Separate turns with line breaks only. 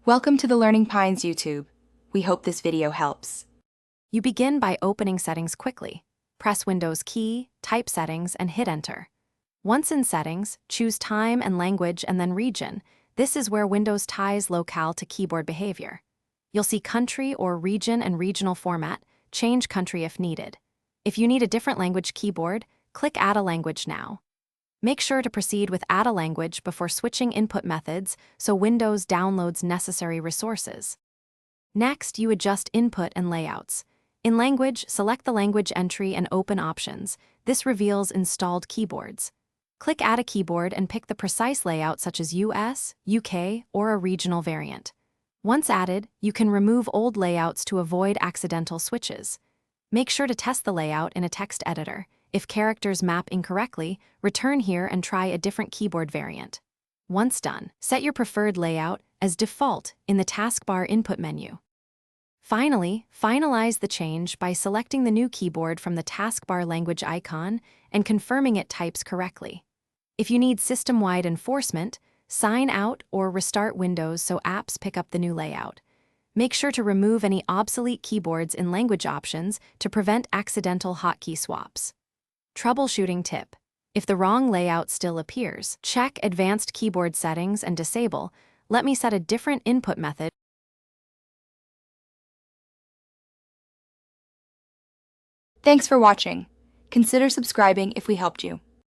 Welcome to the Learning Pines YouTube. We hope this video helps.
You begin by opening Settings quickly. Press Windows key, type Settings, and hit Enter. Once in Settings, choose Time and Language and then Region. This is where Windows ties locale to keyboard behavior. You'll see Country or Region and Regional Format. Change country if needed. If you need a different language keyboard, click Add a Language now. Make sure to proceed with Add a Language before switching input methods so Windows downloads necessary resources. Next, you adjust input and layouts. In Language, select the language entry and open Options. This reveals installed keyboards. Click Add a Keyboard and pick the precise layout such as US, UK, or a regional variant. Once added, you can remove old layouts to avoid accidental switches. Make sure to test the layout in a text editor. If characters map incorrectly, return here and try a different keyboard variant. Once done, set your preferred layout as default in the taskbar input menu. Finally, finalize the change by selecting the new keyboard from the taskbar language icon and confirming it types correctly. If you need system-wide enforcement, sign out or restart Windows so apps pick up the new layout. Make sure to remove any obsolete keyboards in language options to prevent accidental hotkey swaps. Troubleshooting tip: if the wrong layout still appears, check Advanced Keyboard Settings and disable Let me set a different input method.
Thanks for watching. Consider subscribing if we helped you.